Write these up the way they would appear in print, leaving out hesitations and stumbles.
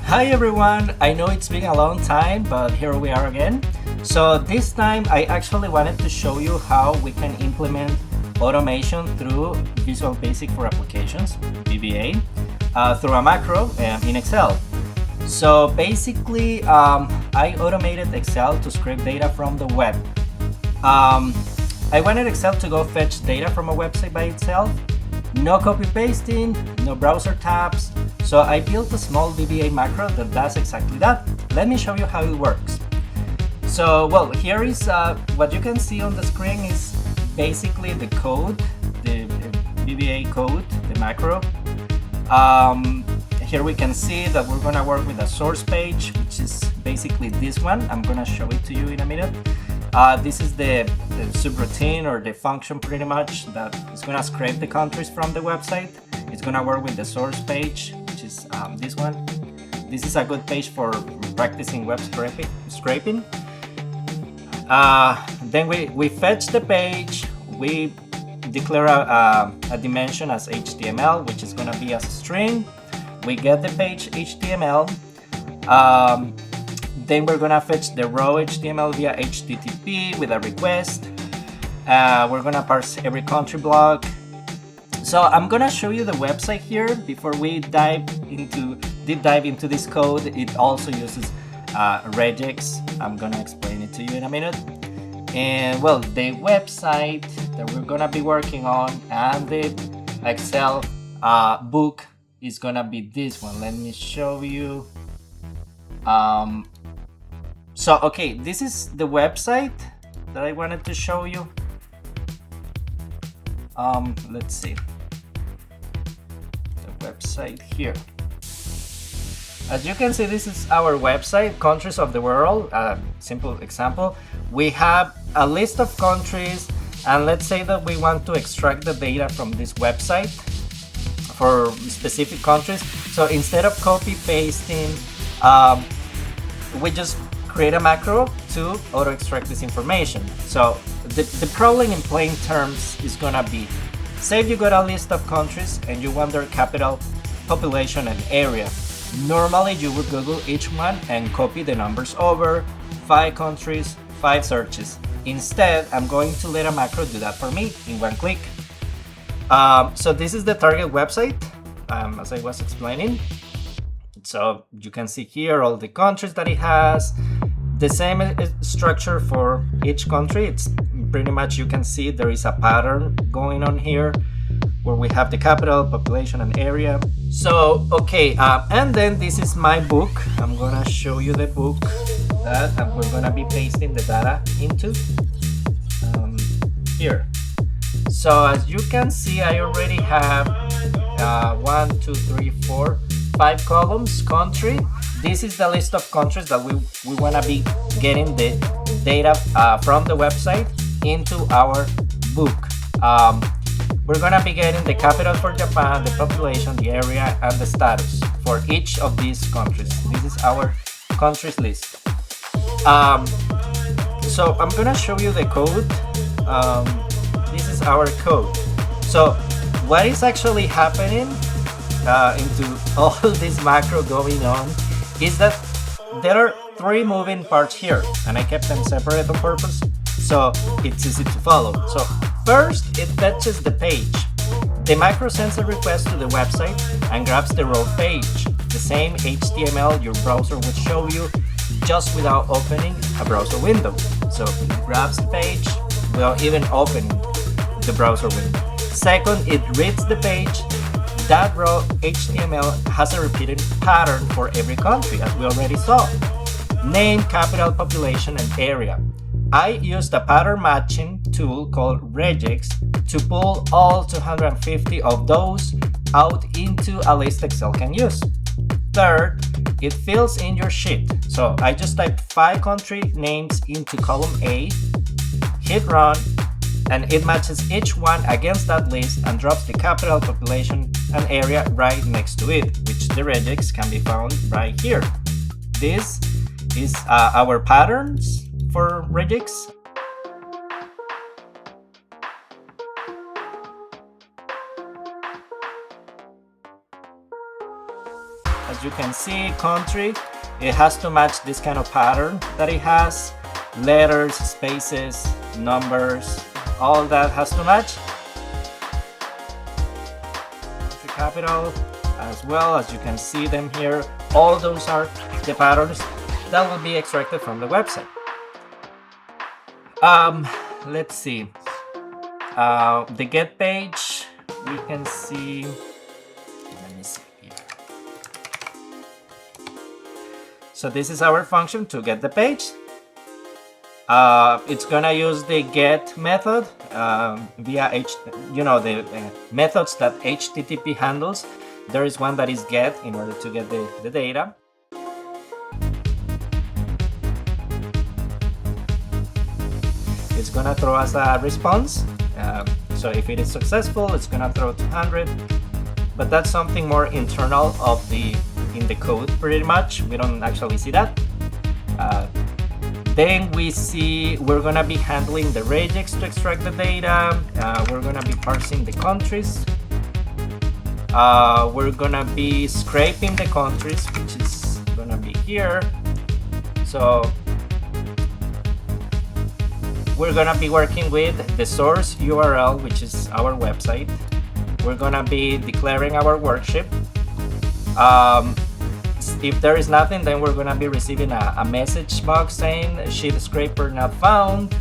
Hi everyone, I know it's been a long time, but here we are again. So this time I actually wanted to show you how we can implement automation through Visual Basic for Applications, VBA, through a macro in Excel. So basically, I automated Excel to scrape data from the web. I wanted Excel to go fetch data from a website by itself. No copy pasting, no browser tabs. So I built a small VBA macro that does exactly that. Let me show you how it works. So, well, here is what you can see on the screen is basically the code, the VBA code, the macro. Here we can see that we're gonna work with a source page, which is basically this one. I'm gonna show it to you in a minute. This is the subroutine or the function pretty much that is gonna scrape the countries from the website. It's gonna work with the source page, which is this one. This is a good page for practicing web scraping. Then we fetch the page, we declare a dimension as HTML, which is gonna be as a string. We get the page HTML. Then we're gonna fetch the raw HTML via HTTP with a request. We're gonna parse every country block. So I'm gonna show you the website here before we deep dive into this code. It also uses Regex. I'm gonna explain it to you in a minute. And well, the website that we're gonna be working on and the Excel book is gonna be this one. Let me show you. So okay, this is the website that I wanted to show you. Let's see. The website here. As you can see, this is our website, countries of the world. Simple example. We have a list of countries, and let's say that we want to extract the data from this website for specific countries. So instead of copy pasting, we just create a macro to auto extract this information. So the problem in plain terms is gonna be, say you got a list of countries and you want their capital, population, and area. Normally you would Google each one and copy the numbers over, 5 countries, 5 searches. Instead, I'm going to let a macro do that for me in one click. So this is the target website, as I was explaining. So you can see here all the countries that it has. The same structure for each country. It's pretty much, you can see there is a pattern going on here where we have the capital, population, and area. So, okay, and then this is my book. I'm gonna show you the book that we're gonna be pasting the data into here. So as you can see, I already have 1, 2, 3, 4, 5 columns, country. This is the list of countries that we want to be getting the data from the website into our book. We're going to be getting the capital for Japan, the population, the area, and the status for each of these countries. This is our countries list. So I'm going to show you the code. This is our code. So what is actually happening into all this macro going on is that there are 3 moving parts here, and I kept them separate on purpose so it's easy to follow. So first, it fetches the page. The macro sends a request to the website and grabs the raw page, the same HTML your browser would show you just without opening a browser window. So it grabs the page without even opening the browser window. Second, it reads the page. That raw HTML has a repeated pattern for every country, as we already saw. Name, capital, population, and area. I used a pattern matching tool called Regex to pull all 250 of those out into a list Excel can use. Third, it fills in your sheet. So I just typed 5 country names into column A, hit run, and it matches each one against that list and drops the capital, population, and area right next to it, which the regex can be found right here. This is our patterns for regex. as you can see, country, it has to match this kind of pattern that it has. Letters, spaces, numbers, all that has to match. Country capital as well, as you can see them here. All those are the patterns that will be extracted from the website. Let's see. The get page, we can see. Let me see here. So this is our function to get the page. It's gonna use the get method via the methods that HTTP handles. There is one that is get in order to get the data. It's gonna throw us a response. So if it is successful, it's gonna throw 200. But that's something more internal in the code, pretty much. We don't actually see that. Then we see we're gonna be handling the regex to extract the data. We're gonna be parsing the countries. We're gonna be scraping the countries, which is gonna be here. So we're gonna be working with the source URL, which is our website. We're gonna be declaring our worksheet. If there is nothing, then we're gonna be receiving a message box saying sheet scraper not found.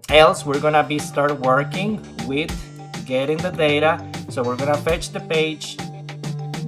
Else we're gonna be start working with getting the data. So we're gonna fetch the page,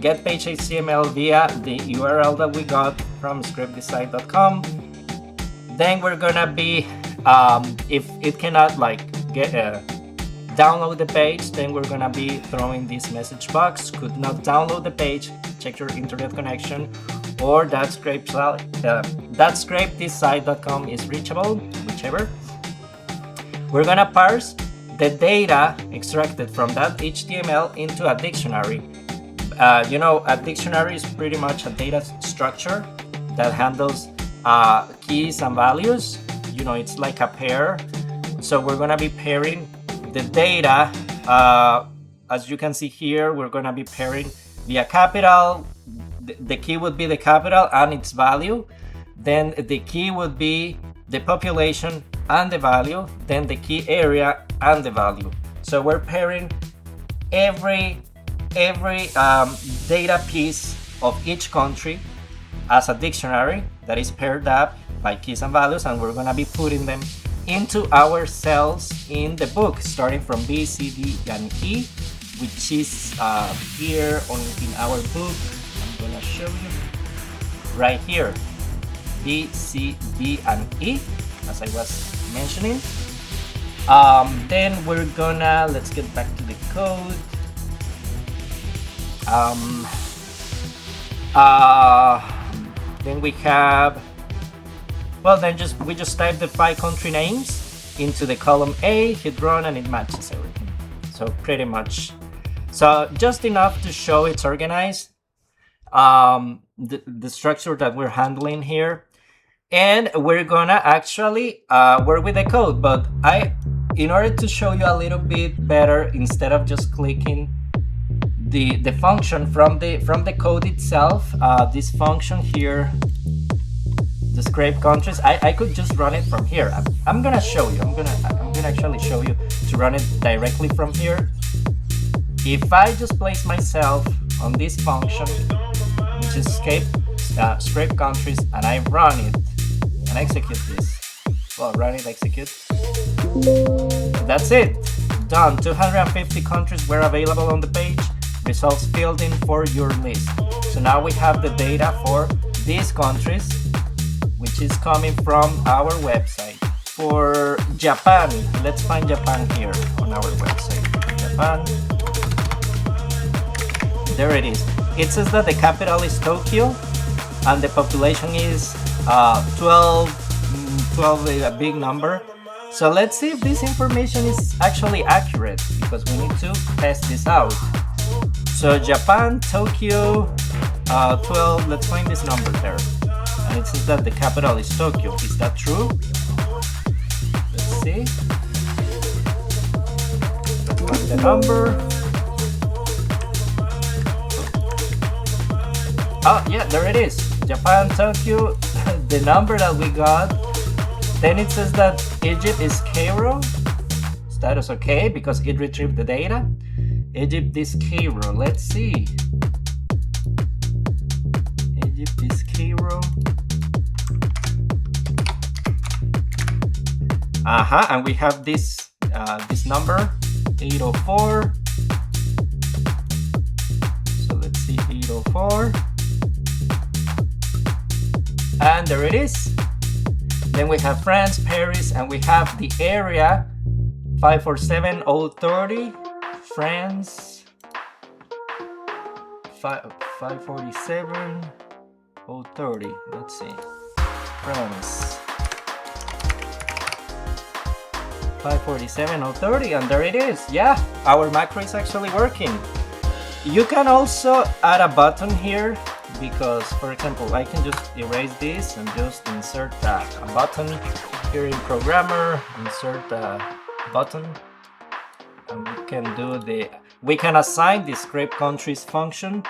get page HTML via the URL that we got from scriptdesign.com. Then we're gonna be, if it cannot download the page, then we're gonna be throwing this message box. Could not download the page, check your internet connection, or that scriptdesign.com is reachable, whichever. We're gonna parse the data extracted from that HTML into a dictionary. A dictionary is pretty much a data structure that handles keys and values. It's like a pair. So we're gonna be pairing the data. As you can see here, we're gonna be pairing via capital. The key would be the capital and its value. Then the key would be the population and the value. Then the key area and the value. So we're pairing every data piece of each country as a dictionary that is paired up by keys and values, and we're gonna be putting them into our cells in the book, starting from B, C, D, and E, which is here in our book. I'm gonna show you right here, B, C, D, and E, as I was mentioning. Then we're gonna, let's get back to the code. Then we have, we just type the 5 country names into the column A, hit run, and it matches everything. So pretty much, so just enough to show it's organized, the structure that we're handling here. And we're gonna actually work with the code, but in order to show you a little bit better, instead of just clicking the function from the code itself, this function here, the scrape countries, I could just run it from here. I'm gonna show you. I'm gonna actually show you to run it directly from here. If I just place myself on this function, which is scrape countries, and I run it and execute this. Well, run it, execute. That's it. Done. 250 countries were available on the page. Results filled in for your list. So now we have the data for these countries, which is coming from our website. For Japan, let's find Japan here on our website. Japan. There it is. It says that the capital is Tokyo and the population is 12 is a big number. So let's see if this information is actually accurate, because we need to test this out. So Japan, Tokyo, 12, let's find this number there. And it says that the capital is Tokyo. Is that true? Let's see. Let's find the number. Oh yeah, there it is. Japan, Tokyo, the number that we got. Then it says that Egypt is Cairo. Status okay because it retrieved the data. Egypt is Cairo. Let's see. Egypt is Cairo. And we have this this number 804. So let's see 804. And there it is. Then we have France, Paris, and we have the area 547030. France 547.030. Let's see. France 547.030, and there it is. Yeah, our macro is actually working. You can also add a button here because, for example, I can just erase this and just insert a button here in programmer. Insert a button. And we can assign the script countries function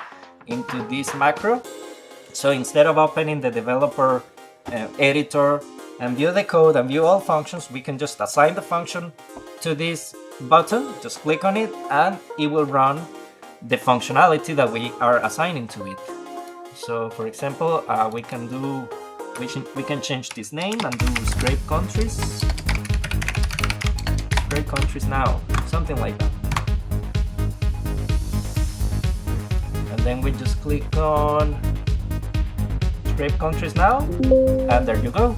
into this macro. So instead of opening the developer editor and view the code and view all functions, we can just assign the function to this button. Just click on it and it will run the functionality that we are assigning to it. So for example, we can change this name and do scrape countries. Scrape countries now, something like that. And then we just click on scrape countries now, and there you go.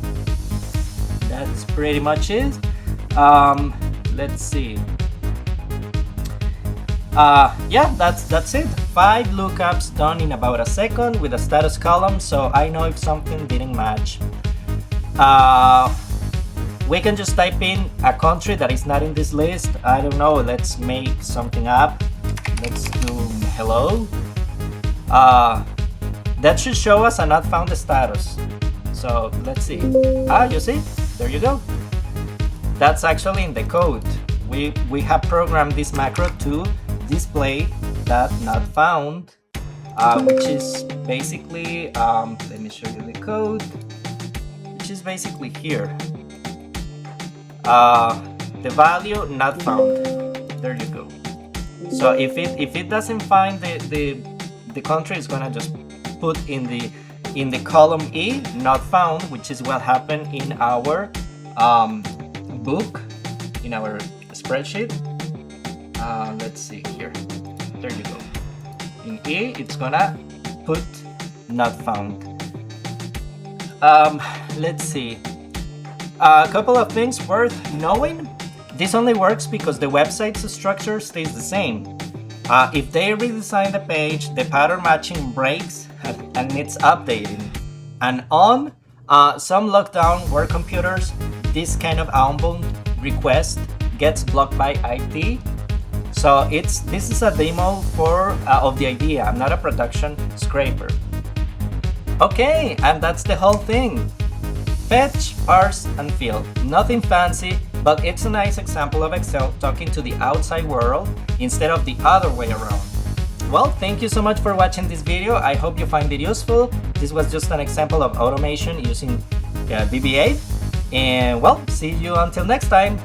That's pretty much it. Let's see. Yeah, that's it. 5 lookups done in about a second with a status column, so I know if something didn't match. We can just type in a country that is not in this list. I don't know, let's make something up. Let's do hello. That should show us a not found status. So let's see. You see? There you go. That's actually in the code. We have programmed this macro to display that not found, which is basically, let me show you the code, which is basically here. The value not found. There you go. So if it doesn't find the country, it's gonna just put in the column E not found, which is what happened in our book, in our spreadsheet. Let's see here. There you go. In E, it's gonna put not found. Let's see. A couple of things worth knowing. This only works because the website's structure stays the same. If they redesign the page, the pattern matching breaks and needs updating. And on some lockdown work computers, this kind of outbound request gets blocked by IT. So this is a demo of the idea. I'm not a production scraper. Okay, and that's the whole thing. Fetch, parse, and fill. Nothing fancy, but it's a nice example of Excel talking to the outside world instead of the other way around. Well, thank you so much for watching this video. I hope you find it useful. This was just an example of automation using VBA. And well, see you until next time.